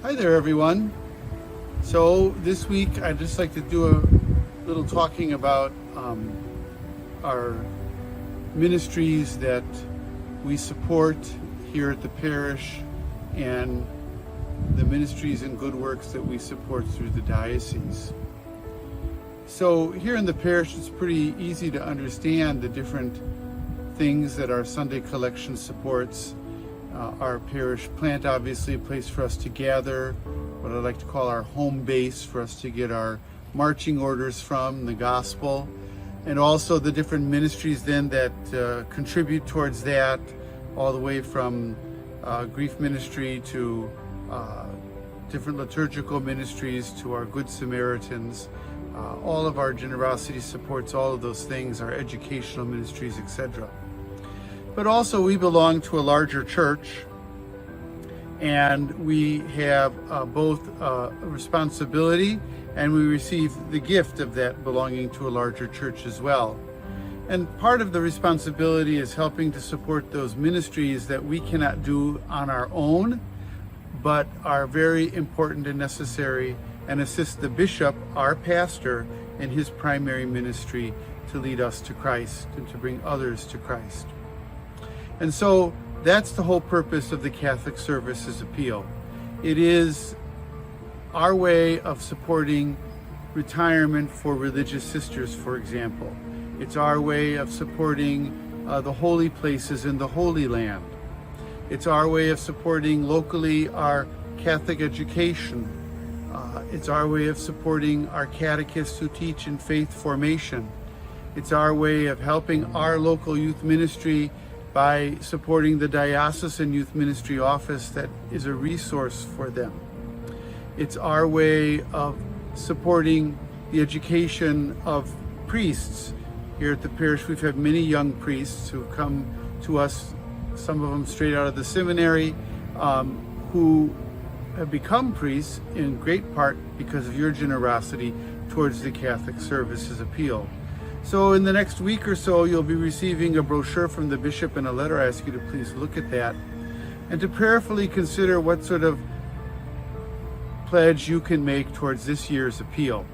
Hi there, everyone. So this week I'd just like to do a little talking about our ministries that we support here at the parish and the ministries and good works that we support through the diocese. So here in the parish, it's pretty easy to understand the different things that our Sunday collection supports. Our parish plant, obviously, a place for us to gather, what I like to call our home base for us to get our marching orders from, the gospel, and also the different ministries then that contribute towards that, all the way from grief ministry to different liturgical ministries to our Good Samaritans. All of our generosity supports all of those things, our educational ministries, etc. But also we belong to a larger church, and we have both a responsibility and we receive the gift of that belonging to a larger church as well. And part of the responsibility is helping to support those ministries that we cannot do on our own, but are very important and necessary, and assist the bishop, our pastor, in his primary ministry to lead us to Christ and to bring others to Christ. And so that's the whole purpose of the Catholic Services Appeal. It is our way of supporting retirement for religious sisters, for example. It's our way of supporting the holy places in the Holy Land. It's our way of supporting locally our Catholic education. It's our way of supporting our catechists who teach in faith formation. It's our way of helping our local youth ministry by supporting the Diocesan Youth Ministry Office that is a resource for them. It's our way of supporting the education of priests. Here at the parish, we've had many young priests who come to us, some of them straight out of the seminary, who have become priests in great part because of your generosity towards the Catholic Services Appeal. So in the next week or so, you'll be receiving a brochure from the bishop and a letter. I ask you to please look at that and to prayerfully consider what sort of pledge you can make towards this year's appeal.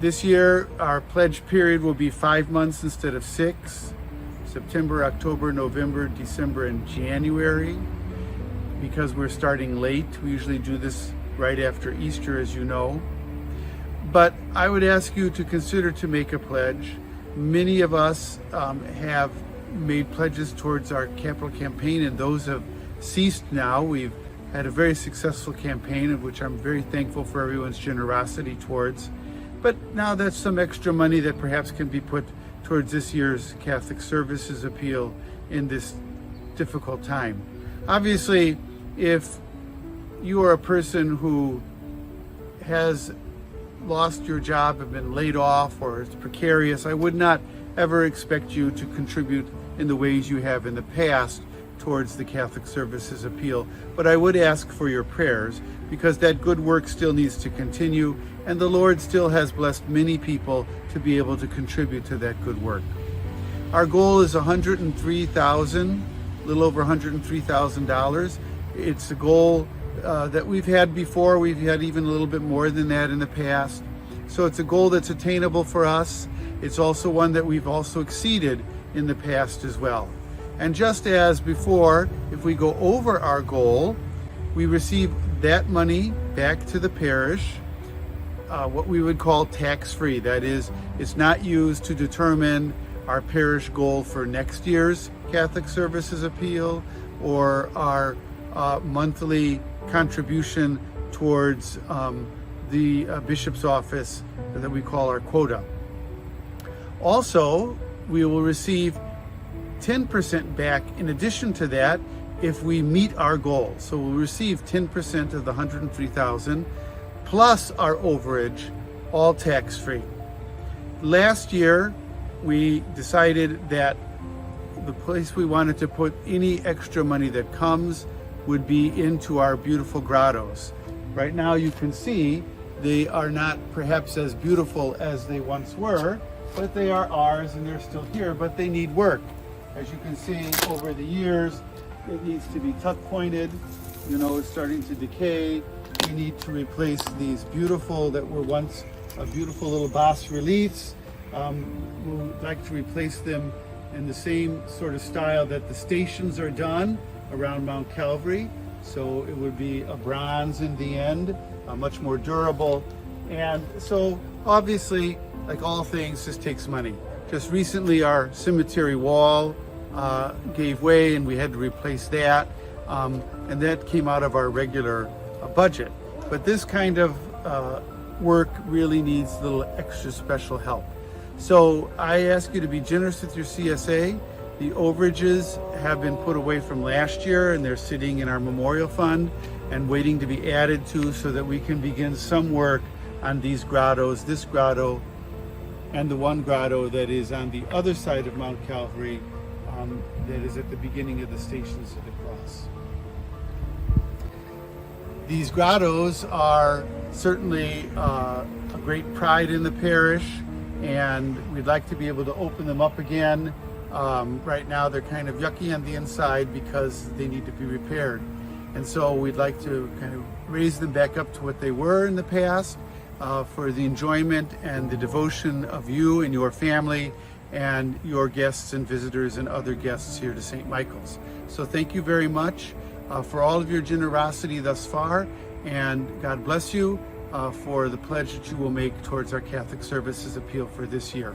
This year, our pledge period will be 5 months instead of 6, September, October, November, December, and January. Because we're starting late, we usually do this right after Easter, as you know. But I would ask you to consider to make a pledge. Many of us have made pledges towards our capital campaign, and those have ceased now. We've had a very successful campaign, of which I'm very thankful for everyone's generosity towards. But now that's some extra money that perhaps can be put towards this year's Catholic Services Appeal in this difficult time. Obviously, if you are a person who has lost your job, have been laid off, or it's precarious, I would not ever expect you to contribute in the ways you have in the past towards the Catholic Services Appeal. But I would ask for your prayers, because that good work still needs to continue, and the Lord still has blessed many people to be able to contribute to that good work. Our goal is $103,000, a little over $103,000. It's a goal that we've had before. We've had even a little bit more than that in the past. So it's a goal that's attainable for us. It's also one that we've also exceeded in the past as well. And just as before, if we go over our goal, we receive that money back to the parish, what we would call tax-free. That is, it's not used to determine our parish goal for next year's Catholic Services Appeal or our monthly contribution towards the bishop's office that we call our quota. Also, we will receive 10% back in addition to that if we meet our goal. So we'll receive 10% of the $103,000 plus our overage, all tax-free. Last year, we decided that the place we wanted to put any extra money that comes would be into our beautiful grottos. Right now you can see they are not perhaps as beautiful as they once were, but they are ours and they're still here, but they need work. As you can see over the years, it needs to be tuck pointed, is starting to decay. We need to replace these beautiful, that were once beautiful little bas reliefs. We would like to replace them in the same sort of style that the stations are done around Mount Calvary. So it would be a bronze in the end, much more durable. And so obviously, like all things, this takes money. Just recently our cemetery wall gave way and we had to replace that. And that came out of our regular budget. But this kind of work really needs a little extra special help. So I ask you to be generous with your CSA. The overages have been put away from last year and they're sitting in our memorial fund and waiting to be added to so that we can begin some work on these grottos, this grotto and the one grotto that is on the other side of Mount Calvary, that is at the beginning of the Stations of the Cross. These grottos are certainly a great pride in the parish, and we'd like to be able to open them up again. Right now they're kind of yucky on the inside because they need to be repaired. And so we'd like to kind of raise them back up to what they were in the past for the enjoyment and the devotion of you and your family and your guests and visitors and other guests here to St. Michael's. So thank you very much for all of your generosity thus far, and God bless you for the pledge that you will make towards our Catholic Services appeal for this year.